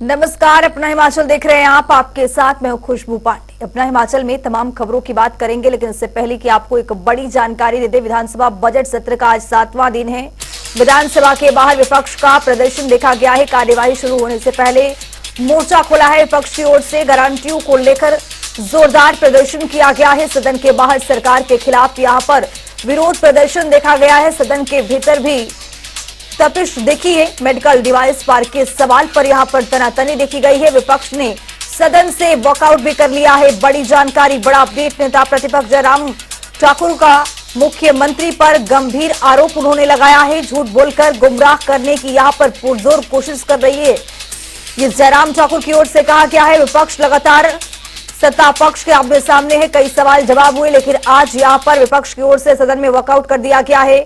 नमस्कार, अपना हिमाचल देख रहे हैं आप। आपके साथ मैं हूं खुशबू पांडे। अपना हिमाचल में तमाम खबरों की बात करेंगे, लेकिन इससे पहले कि आपको एक बड़ी जानकारी दे दे, विधानसभा बजट सत्र का आज 7वां दिन है। विधानसभा के बाहर विपक्ष का प्रदर्शन देखा गया है। कार्यवाही शुरू होने से पहले मोर्चा खुला है। विपक्ष की ओर से गारंटियों को लेकर जोरदार प्रदर्शन किया गया है। सदन के बाहर सरकार के खिलाफ यहां पर विरोध प्रदर्शन देखा गया है। सदन के भीतर भी तपिश देखी है। मेडिकल डिवाइस पार्क के सवाल पर यहां पर तनातनी देखी गई है। विपक्ष ने सदन से वॉकआउट भी कर लिया है। बड़ी जानकारी, बड़ा अपडेट। नेता प्रतिपक्ष जयराम ठाकुर का मुख्यमंत्री पर गंभीर आरोप उन्होंने लगाया है। झूठ बोलकर गुमराह करने की यहां पर पुरजोर कोशिश कर रही है, ये जयराम ठाकुर की ओर से कहा गया है। विपक्ष लगातार सत्ता पक्ष के आमने सामने है। कई सवाल जवाब हुए, लेकिन आज यहां पर विपक्ष की ओर से सदन में वॉकआउट कर दिया गया है।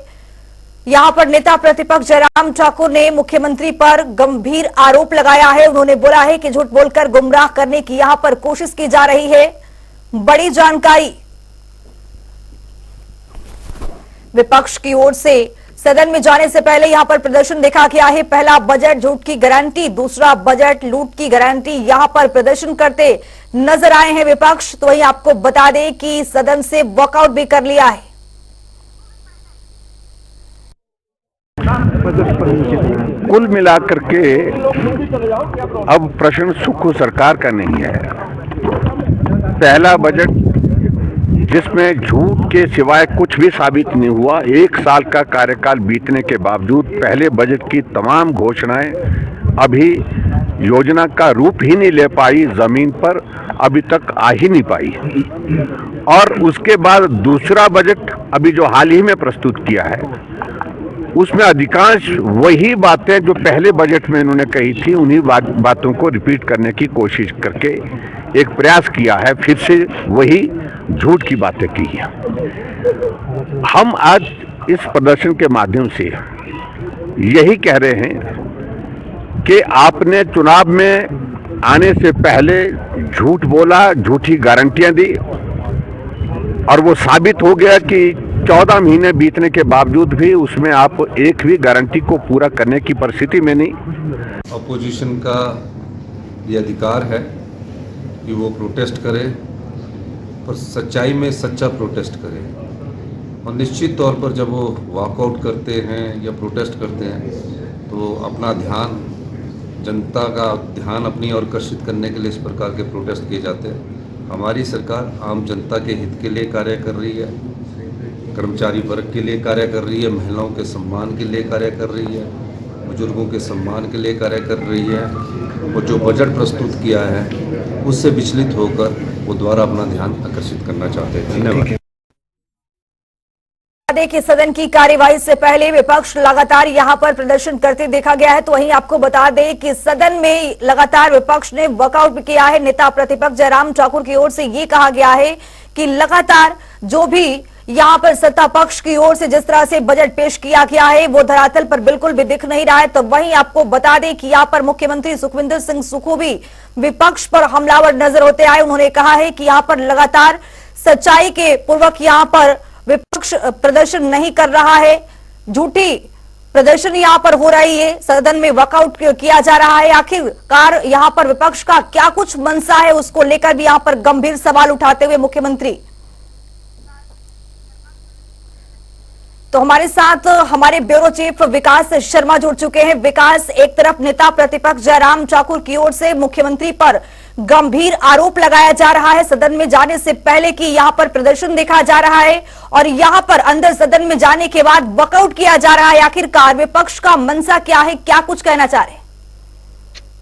यहां पर नेता प्रतिपक्ष जयराम ठाकुर ने मुख्यमंत्री पर गंभीर आरोप लगाया है। उन्होंने बोला है कि झूठ बोलकर गुमराह करने की यहां पर कोशिश की जा रही है। बड़ी जानकारी, विपक्ष की ओर से सदन में जाने से पहले यहां पर प्रदर्शन देखा गया है। पहला बजट झूठ की गारंटी, दूसरा बजट लूट की गारंटी, यहां पर प्रदर्शन करते नजर आए हैं विपक्ष। तो वहीं आपको बता दें कि सदन से वॉकआउट भी कर लिया है। कुल मिलाकर के अब प्रश्न सुखू सरकार का नहीं है। पहला बजट जिसमें झूठ के सिवाय कुछ भी साबित नहीं हुआ। 1 साल का कार्यकाल बीतने के बावजूद पहले बजट की तमाम घोषणाएं अभी योजना का रूप ही नहीं ले पाई, जमीन पर अभी तक आ ही नहीं पाई। और उसके बाद दूसरा बजट अभी जो हाल ही में प्रस्तुत किया है, उसमें अधिकांश वही बातें जो पहले बजट में इन्होंने कही थी, उन्हीं बातों को रिपीट करने की कोशिश करके एक प्रयास किया है। फिर से वही झूठ की बातें की है। हम आज इस प्रदर्शन के माध्यम से यही कह रहे हैं कि आपने चुनाव में आने से पहले झूठ बोला, झूठी गारंटियां दी, और वो साबित हो गया कि 14 महीने बीतने के बावजूद भी उसमें आप एक भी गारंटी को पूरा करने की परिस्थिति में नहीं। अपोजिशन का ये अधिकार है कि वो प्रोटेस्ट करे, पर सच्चाई में सच्चा प्रोटेस्ट करे। और निश्चित तौर पर जब वो वॉकआउट करते हैं या प्रोटेस्ट करते हैं तो अपना ध्यान, जनता का ध्यान अपनी ओर आकर्षित करने के लिए इस प्रकार के प्रोटेस्ट किए जाते हैं। हमारी सरकार आम जनता के हित के लिए कार्य कर रही है, कर्मचारी वर्ग के लिए कार्य कर रही है, महिलाओं के सम्मान के लिए कार्य कर रही है, बुजुर्गों के सम्मान के लिए कार्य कर रही है। और जो बजट प्रस्तुत किया है उससे विचलित होकर वो द्वारा अपना ध्यान आकर्षित करना चाहते हैं। धन्यवाद।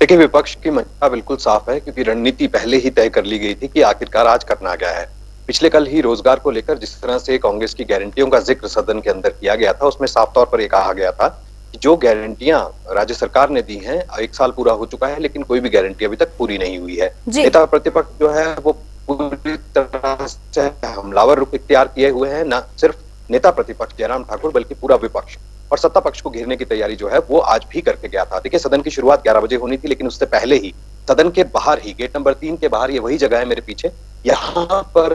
देखिए, विपक्ष की मंशा बिल्कुल साफ है, क्योंकि रणनीति पहले ही तय कर ली गई थी कि आखिरकार आज करना क्या है। पिछले कल ही रोजगार को लेकर जिस तरह से कांग्रेस की गारंटियों का जिक्र सदन के अंदर किया गया था, उसमें साफ तौर पर यह कहा गया था कि जो गारंटियां राज्य सरकार ने दी हैं, 1 साल पूरा हो चुका है, लेकिन कोई भी गारंटी अभी तक पूरी नहीं हुई है। नेता प्रतिपक्ष जो है वो पूरी तरह से हमलावर रुख इख्तियार किए हुए हैं। न सिर्फ नेता प्रतिपक्ष जयराम ठाकुर बल्कि पूरा विपक्ष, और सत्ता पक्ष को घेरने की तैयारी जो है वो आज भी करके गया था। देखिए, सदन की शुरुआत 11 बजे होनी थी, लेकिन उससे पहले ही सदन के बाहर ही, गेट नंबर 3 के बाहर, ये वही जगह है मेरे पीछे, यहाँ पर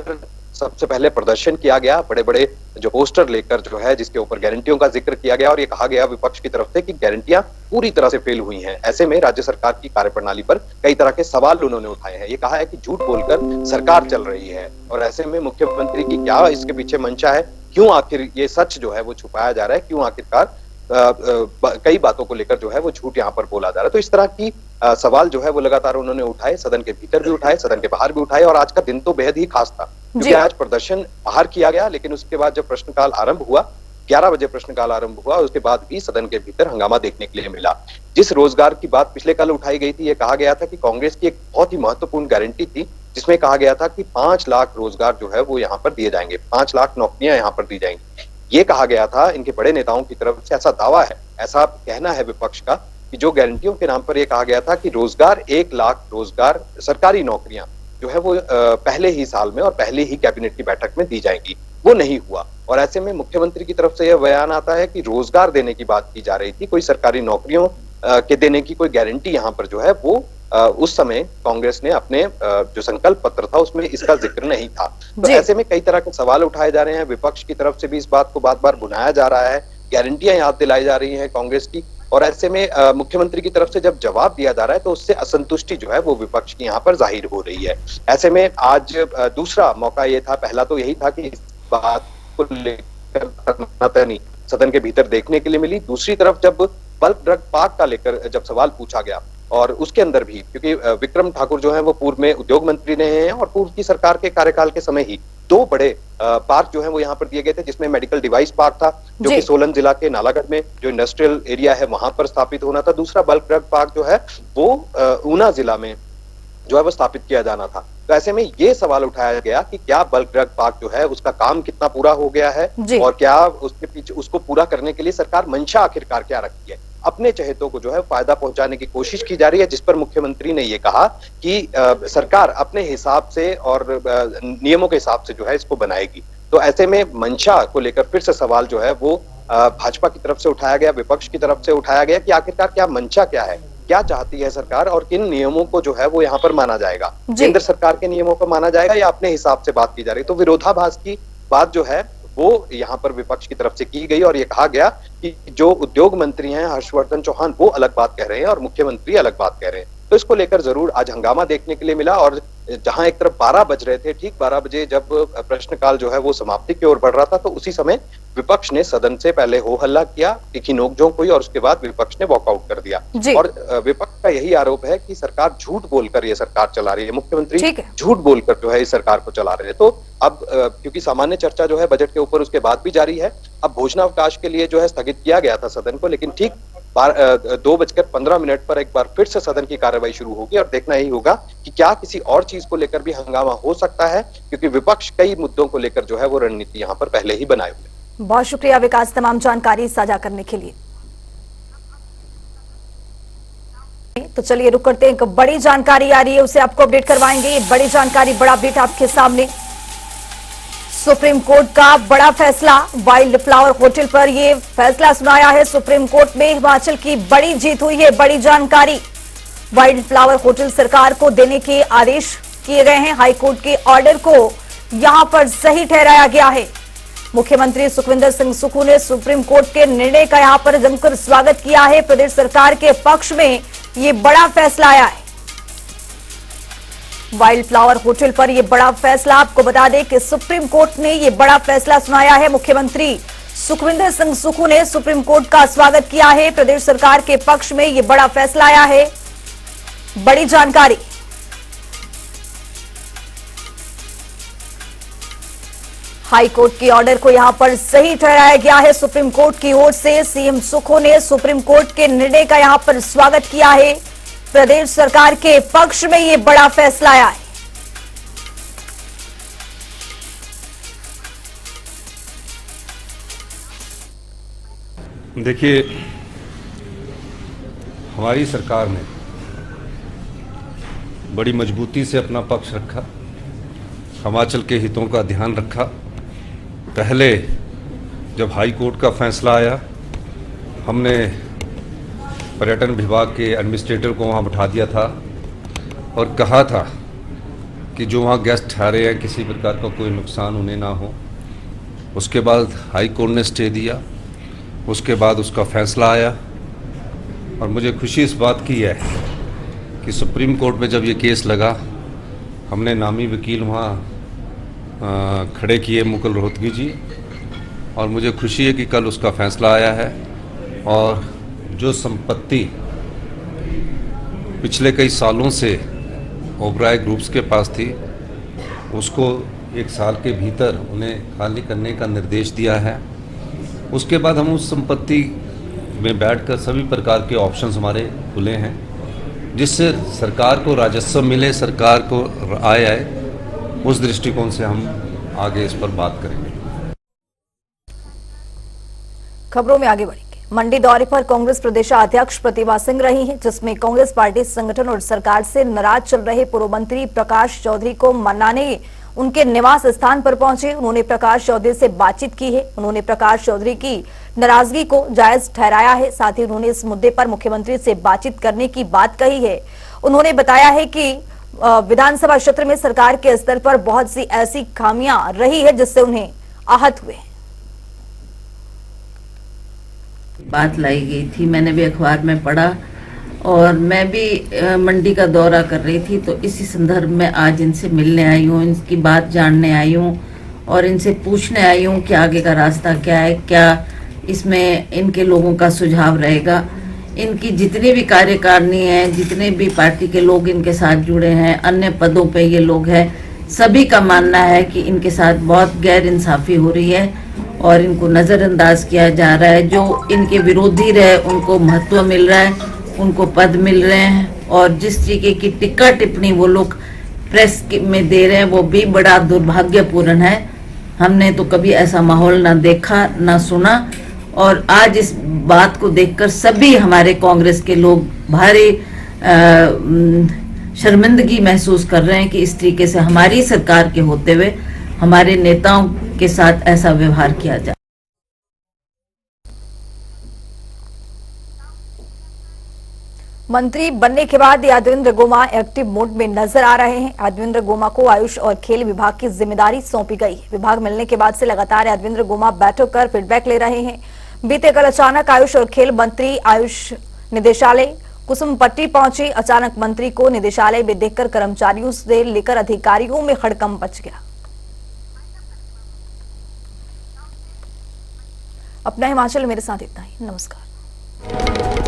सबसे पहले प्रदर्शन किया गया, बड़े बड़े जो पोस्टर लेकर जो है जिसके ऊपर गारंटियों का जिक्र किया गया और ये कहा गया विपक्ष की तरफ से कि गारंटियां पूरी तरह से फेल हुई हैं। ऐसे में राज्य सरकार की कार्यप्रणाली पर कई तरह के सवाल उन्होंने उठाए हैं। ये कहा है कि झूठ बोलकर सरकार चल रही है और ऐसे में मुख्यमंत्री की क्या इसके पीछे मंशा है, क्यों आखिर ये सच जो है वो छुपाया जा रहा है, क्यों आखिरकार कई बातों को लेकर जो है वो झूठ यहाँ पर बोला जा रहा है। तो इस तरह की सवाल जो है वो लगातार उन्होंने उठाए, सदन के भीतर भी उठाए, सदन के बाहर भी उठाए और आज का दिन तो बेहद ही खास था क्योंकि आज प्रदर्शन बाहर किया गया, लेकिन उसके बाद जब प्रश्नकाल आरंभ हुआ 11 बजे प्रश्नकाल आरंभ हुआ, उसके बाद भी सदन के भीतर हंगामा देखने के लिए मिला। जिस रोजगार की बात पिछले कल उठाई गई थी, ये कहा गया था कि कांग्रेस की एक बहुत ही महत्वपूर्ण गारंटी थी जिसमें कहा गया था कि 5 लाख रोजगार जो है वो यहाँ पर दिए जाएंगे, 5 लाख नौकरियां यहाँ पर दी जाएंगी। ये कहा गया था, इनके बड़े नेताओं की तरफ से ऐसा दावा है, ऐसा कहना है विपक्ष का कि जो गारंटियों के नाम पर यह कहा गया था कि रोजगार 1 लाख रोजगार सरकारी नौकरियां जो है वो पहले ही साल में और पहले ही कैबिनेट की बैठक में दी जाएंगी, वो नहीं हुआ। और ऐसे में मुख्यमंत्री की तरफ से यह बयान आता है कि रोजगार देने की बात की जा रही थी, कोई सरकारी नौकरियों के देने की कोई गारंटी यहाँ पर जो है वो उस समय कांग्रेस ने अपने जो संकल्प पत्र था उसमें इसका जिक्र नहीं था। तो ऐसे में कई तरह के सवाल उठाए जा रहे हैं, विपक्ष की तरफ से भी इस बात को बार बार भुनाया जा रहा है, गारंटियां याद दिलाई जा रही हैं कांग्रेस की और ऐसे में मुख्यमंत्री की तरफ से जब जवाब दिया जा रहा है तो उससे असंतुष्टि जो है वो विपक्ष की यहाँ पर जाहिर हो रही है। ऐसे में आज दूसरा मौका ये था, पहला तो यही था कि इस बात को लेकर सदन के भीतर देखने के लिए मिली, दूसरी तरफ जब बल्क ड्रग पार्क का लेकर जब सवाल पूछा गया और उसके अंदर भी क्योंकि विक्रम ठाकुर जो है वो पूर्व में उद्योग मंत्री रहे हैं और पूर्व की सरकार के कार्यकाल के समय ही 2 बड़े पार्क जो है वो यहाँ पर दिए गए थे, जिसमें मेडिकल डिवाइस पार्क था जो कि सोलन जिला के नालागढ़ में जो इंडस्ट्रियल एरिया है वहां पर स्थापित होना था, दूसरा बल्क ड्रग पार्क जो है वो ऊना जिला में जो है वो स्थापित किया जाना था। तो ऐसे में ये सवाल उठाया गया कि क्या बल्क ड्रग पार्क जो है उसका काम कितना पूरा हो गया है और क्या उसके पीछे उसको पूरा करने के लिए सरकार मंशा आखिरकार क्या रखती है। अपने चहेतों को जो है फायदा पहुंचाने की कोशिश की जा रही है, जिस पर मुख्यमंत्री ने ये कहा कि सरकार अपने हिसाब से और नियमों के हिसाब से जो है इसको बनाएगी। तो ऐसे में मंशा को लेकर फिर से सवाल जो है वो भाजपा की तरफ से उठाया गया, विपक्ष की तरफ से उठाया गया कि आखिरकार क्या मंशा क्या है, क्या चाहती है सरकार और किन नियमों को जो है वो यहाँ पर माना जाएगा, केंद्र सरकार के नियमों पर माना जाएगा या अपने हिसाब से बात की जा रही है। तो विरोधाभास की बात जो है वो यहाँ पर विपक्ष की तरफ से की गई और ये कहा गया कि जो उद्योग मंत्री हैं हर्षवर्धन चौहान वो अलग बात कह रहे हैं और मुख्यमंत्री अलग बात कह रहे हैं। तो इसको लेकर जरूर आज हंगामा देखने के लिए मिला और जहां एक तरफ 12 बज रहे थे, ठीक 12 बजे जब प्रश्नकाल जो है वो समाप्ति की ओर बढ़ रहा था तो उसी समय विपक्ष ने सदन से पहले हो हल्ला किया, तीखी नोकझोंक हुई और उसके बाद विपक्ष ने वॉकआउट कर दिया। और विपक्ष का यही आरोप है कि सरकार झूठ बोलकर ये सरकार चला रही है, मुख्यमंत्री झूठ बोलकर जो है इस सरकार को चला रहे हैं। तो अब क्योंकि सामान्य चर्चा जो है बजट के ऊपर उसके बाद भी जारी है, अब भोजनावकाश के लिए जो है स्थगित किया गया था सदन को, लेकिन ठीक 2:15 पर एक बार फिर से सदन की कार्रवाई शुरू होगी और देखना यही होगा कि क्या किसी और चीज को लेकर भी हंगामा हो सकता है, क्योंकि विपक्ष कई मुद्दों को लेकर जो है वो रणनीति यहाँ पर पहले ही बनाए हुए। बहुत शुक्रिया विकास तमाम जानकारी साझा करने के लिए। तो चलिए रुक करते हैं, एक बड़ी जानकारी आ रही है उसे आपको अपडेट करवाएंगे। बड़ी जानकारी, बड़ा अपडेट आपके सामने। सुप्रीम कोर्ट का बड़ा फैसला, वाइल्ड फ्लावर होटल पर यह फैसला सुनाया है सुप्रीम कोर्ट में। हिमाचल की बड़ी जीत हुई है, बड़ी जानकारी। वाइल्ड फ्लावर होटल सरकार को देने के आदेश किए गए हैं, हाईकोर्ट के ऑर्डर को यहां पर सही ठहराया गया है। मुख्यमंत्री सुखविंदर सिंह सुक्खू ने सुप्रीम कोर्ट के निर्णय का यहां पर जमकर स्वागत किया है। प्रदेश सरकार के पक्ष में यह बड़ा फैसला आया है। वाइल्ड फ्लावर होटल पर यह बड़ा फैसला, आपको बता दें कि सुप्रीम कोर्ट ने यह बड़ा फैसला सुनाया है। मुख्यमंत्री सुखविंदर सिंह सुक्खू ने सुप्रीम कोर्ट का स्वागत किया है। प्रदेश सरकार के पक्ष में यह बड़ा फैसला आया है। बड़ी जानकारी, हाई कोर्ट के ऑर्डर को यहां पर सही ठहराया गया है सुप्रीम कोर्ट की ओर से। सीएम सुक्खू ने सुप्रीम कोर्ट के निर्णय का यहां पर स्वागत किया है। प्रदेश सरकार के पक्ष में यह बड़ा फैसला आया है। देखिए, हमारी सरकार ने बड़ी मजबूती से अपना पक्ष रखा, हिमाचल के हितों का ध्यान रखा। पहले जब हाई कोर्ट का फैसला आया, हमने पर्यटन विभाग के एडमिनिस्ट्रेटर को वहाँ बिठा दिया था और कहा था कि जो वहाँ गेस्ट ठहरे हैं किसी प्रकार का कोई नुकसान उन्हें ना हो। उसके बाद हाई कोर्ट ने स्टे दिया, उसके बाद उसका फैसला आया और मुझे खुशी इस बात की है कि सुप्रीम कोर्ट में जब ये केस लगा, हमने नामी वकील वहाँ खड़े किए, मुकुल रोहतगी जी, और मुझे खुशी है कि कल उसका फैसला आया है और जो संपत्ति पिछले कई सालों से ओबराय ग्रुप्स के पास थी उसको 1 साल के भीतर उन्हें खाली करने का निर्देश दिया है। उसके बाद हम उस संपत्ति में बैठकर सभी प्रकार के ऑप्शंस हमारे खुले हैं, जिससे सरकार को राजस्व मिले, सरकार को आय आए। उस दृष्टिकोण से हम आगे इस पर बात करेंगे। खबरों में आगे बढ़ेंगे। मंडी दौरे पर कांग्रेस प्रदेशाध्यक्ष प्रतिभा सिंह रही हैं, जिसमें कांग्रेस पार्टी संगठन और सरकार से नाराज चल रहे पूर्व मंत्री प्रकाश चौधरी को मनाने उनके निवास स्थान पर पहुंचे। उन्होंने प्रकाश चौधरी से बातचीत की है। उन्होंने प्रकाश चौधरी की नाराजगी को जायज ठहराया है। साथ ही उन्होंने इस मुद्दे पर मुख्यमंत्री से बातचीत करने की बात कही है। उन्होंने बताया है कि विधानसभा क्षेत्र में सरकार के स्तर पर बहुत सी ऐसी खामियां रही है जिससे उन्हें आहत हुए। बात लाई गई थी, मैंने भी अखबार में पढ़ा और मैं भी मंडी का दौरा कर रही थी, तो इसी संदर्भ में आज इनसे मिलने आई हूँ, इनकी बात जानने आई हूँ और इनसे पूछने आई हूँ कि आगे का रास्ता क्या है, क्या इसमें इनके लोगों का सुझाव रहेगा। इनकी जितनी भी कार्यकारिणी है, जितने भी पार्टी के लोग इनके साथ जुड़े हैं, अन्य पदों पे ये लोग हैं, सभी का मानना है कि इनके साथ बहुत गैर इंसाफी हो रही है और इनको नज़रअंदाज किया जा रहा है। जो इनके विरोधी रहे उनको महत्व मिल रहा है, उनको पद मिल रहे हैं और जिस तरीके की टिक्का टिप्पणी वो लोग प्रेस में दे रहे हैं वो भी बड़ा दुर्भाग्यपूर्ण है। हमने तो कभी ऐसा माहौल ना देखा ना सुना और आज इस बात को देखकर सभी हमारे कांग्रेस के लोग भारी शर्मिंदगी महसूस कर रहे हैं कि इस तरीके से हमारी सरकार के होते हुए हमारे नेताओं के साथ ऐसा व्यवहार किया जाए। मंत्री बनने के बाद यादवेंद्र गोमा एक्टिव मोड में नजर आ रहे हैं। यादवेंद्र गोमा को आयुष और खेल विभाग की जिम्मेदारी सौंपी गई है। विभाग मिलने के बाद से लगातार यादवेंद्र गोमा बैठक कर फीडबैक ले रहे हैं। बीते कल अचानक आयुष और खेल मंत्री आयुष निदेशालय कुसुमपट्टी पहुंचे। अचानक मंत्री को निदेशालय में देखकर कर्मचारियों से लेकर अधिकारियों में हड़कंप मच गया। अपना हिमाचल मेरे साथ इतना ही। नमस्कार।